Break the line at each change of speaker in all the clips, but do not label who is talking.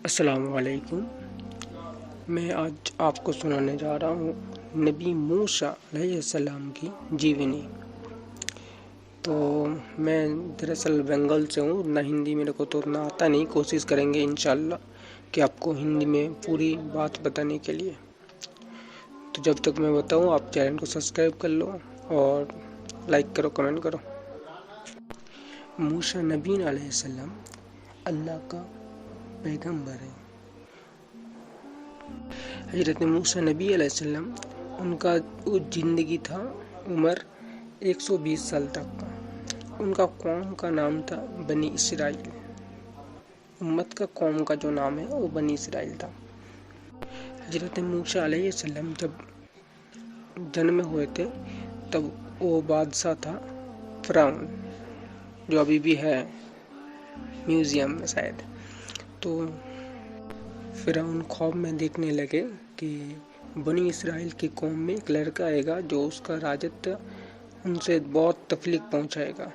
السلام علیکم۔ میں آج آپ کو سنانے جا رہا ہوں نبی موسیٰ علیہ السلام کی جیونی۔ تو میں دراصل بنگال سے ہوں، نہ ہندی میرے کو تو اتنا آتا نہیں، کوشش کریں گے انشاءاللہ کہ آپ کو ہندی میں پوری بات بتانے کے لیے۔ تو جب تک میں بتاؤں آپ چینل کو سبسکرائب کر لو اور لائک کرو، کمنٹ کرو۔ موسیٰ نبی علیہ السلام اللہ کا پیغمبر ہے۔ حضرت موسیٰ نبی علیہ السلام ان کا زندگی تھا عمر 120 سال تک کا۔ ان کا قوم کا نام تھا بنی اسرائیل۔ امت کا قوم کا جو نام ہے وہ بنی اسرائیل تھا۔ حضرت موسیٰ علیہ السلام جب جنم ہوئے تھے تب وہ بادشاہ تھا فرعون، جو ابھی بھی ہے میوزیم میں شاید۔ تو فرعون خواب میں دیکھنے لگے کہ بنی اسرائیل کی قوم میں ایک لڑکا آئے گا جو اس کا راجت ان سے بہت تکلیف پہنچائے گا۔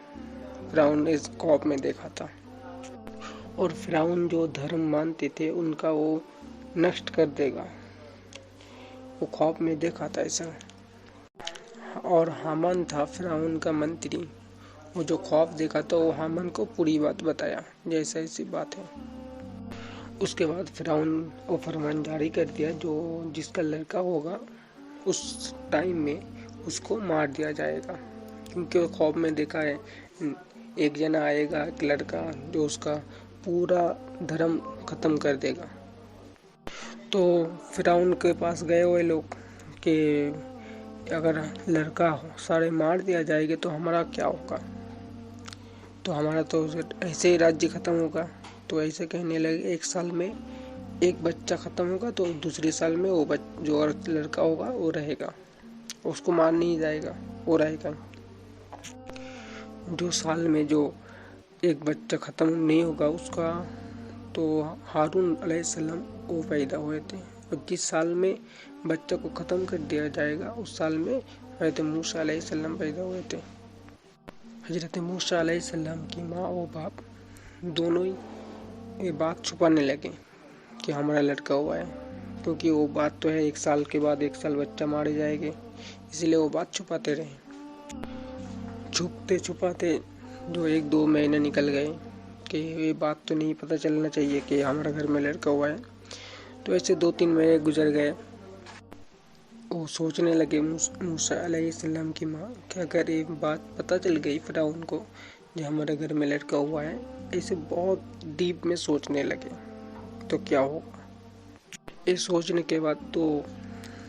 فرعون نے اس خواب میں دیکھا تھا، اور فرعون جو دھرم مانتے تھے ان کا وہ نشٹ کر دے گا، وہ خواب میں دیکھا تھا ایسا۔ اور حامان تھا فرعون کا منتری، وہ جو خواب دیکھا تھا وہ حامان کو پوری بات بتایا، جیسا ایسی بات ہے۔ اس کے بعد فرعون وہ فرمان جاری کر دیا جو جس کا لڑکا ہوگا اس ٹائم میں اس کو مار دیا جائے گا، کیونکہ وہ خواب میں دیکھا ہے ایک جنا آئے گا، ایک لڑکا جو اس کا پورا دھرم ختم کر دے گا۔ تو فرعون کے پاس گئے ہوئے لوگ کہ اگر لڑکا سارے مار دیا جائے گا تو ہمارا کیا ہوگا، تو ہمارا تو ایسے ہی راجیہ ختم ہوگا۔ تو ایسے کہنے لگے ایک سال میں ایک بچہ ختم ہوگا تو دوسرے سال میں وہ جو لڑکا ہوگا وہ رہے گا، اس کو مار نہیں جائے گا، وہ رہے گا۔ جو سال میں جو ایک بچہ ختم نہیں ہوگا اس کا، تو ہارون علیہ السلام وہ پیدا ہوئے تھے، اور جس سال میں بچہ کو ختم کر دیا جائے گا اس سال میں حضرت موسیٰ علیہ السلام پیدا ہوئے تھے۔ حضرت موسیٰ علیہ السلام کی ماں و باپ دونوں ہی یہ بات چھپانے لگے کہ ہمارا لڑکا ہوا ہے، کیونکہ وہ بات تو ہے ایک سال کے بعد ایک سال بچہ مارے جائے گے، اسی لیے وہ بات چھپاتے رہے۔ چھپتے چھپاتے جو 1-2 مہینے نکل گئے کہ یہ بات تو نہیں پتہ چلنا چاہیے کہ ہمارا گھر میں لڑکا ہوا ہے۔ تو ایسے 2-3 مہینے گزر گئے۔ وہ سوچنے لگے موسیٰ علیہ السلام کی ماں کہ اگر یہ بات پتہ چل گئی فرعون کو کہ ہمارے گھر میں لڑکا ہوا ہے، ایسے بہت ڈیپ میں سوچنے لگے تو کیا ہوگا۔ یہ سوچنے کے بعد تو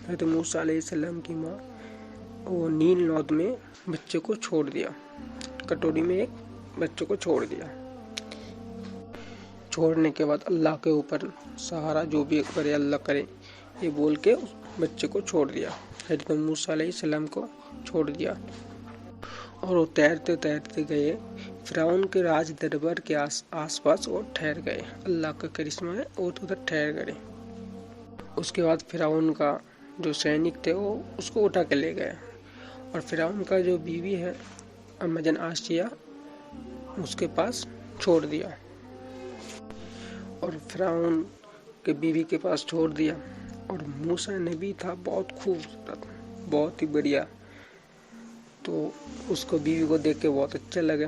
حضرت موسیٰ علیہ السلام کی ماں وہ نیل نود میں بچے کو چھوڑ دیا، کٹوری میں ایک بچے کو چھوڑ دیا۔ چھوڑنے کے بعد اللہ کے اوپر سہارا جو بھی کرے اللہ کرے یہ بول کے اس بچے کو چھوڑ دیا، حضرت موسیٰ علیہ السلام کو چھوڑ دیا۔ اور وہ تیرتے تیرتے گئے فرعون کے راج دربار کے آس پاس، وہ ٹھہر گئے، اللہ کا کرشمہ ہے، وہ ادھر ٹھہر گئے۔ اس کے بعد فرعون کا جو سینک تھے وہ اس کو اٹھا کے لے گئے، اور فرعون کا جو بیوی ہے امجن آسیہ اس کے پاس چھوڑ دیا، اور فرعون کے بیوی کے پاس چھوڑ دیا۔ اور موسیٰ نبی تھا بہت خوبصورت، بہت ہی بڑھیا، تو اس کو بیوی کو دیکھ کے بہت اچھا لگا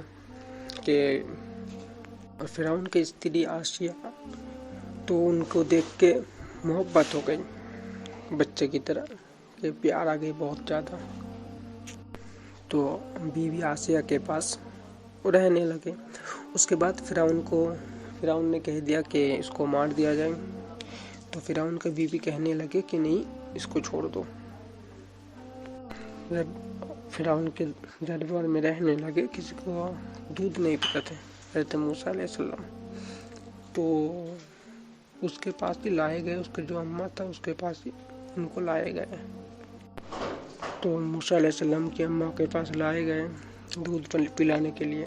کہ، اور فرعون کی استری آسیہ تو ان کو دیکھ کے محبت ہو گئی بچے کی طرح، کہ پیار آ گئی بہت زیادہ۔ تو بیوی آسیہ کے پاس رہنے لگے۔ اس کے بعد فرعون نے کہہ دیا کہ اس کو مار دیا جائے، تو فرعون کا بیوی کہنے لگے کہ نہیں اس کو چھوڑ دو۔ فرعون کے دربار میں رہنے لگے، کسی کو دودھ نہیں پیتا تھے حضرت موسیٰ علیہ السلام، تو اس کے پاس ہی لائے گئے، اس کا جو اماں تھا اس کے پاس ہی ان کو لائے گئے۔ تو موسیٰ علیہ السلام کی اماں کے پاس لائے گئے دودھ پلانے کے لیے۔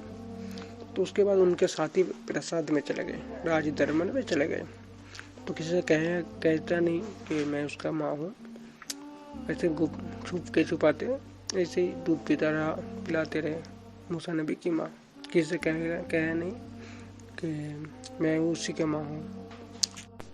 تو اس کے بعد ان کے ساتھی پرساد میں چلے گئے، راج دربار میں چلے گئے، تو کسی سے کہتا نہیں کہ میں اس کا ماں ہوں، ایسے چھپ کے چھپاتے ایسے ہی دودھ پیتا رہا، پلاتے رہے موسیٰ نبی کی ماں، کسی سے کہا نہیں کہ میں اسی کے ماں ہوں۔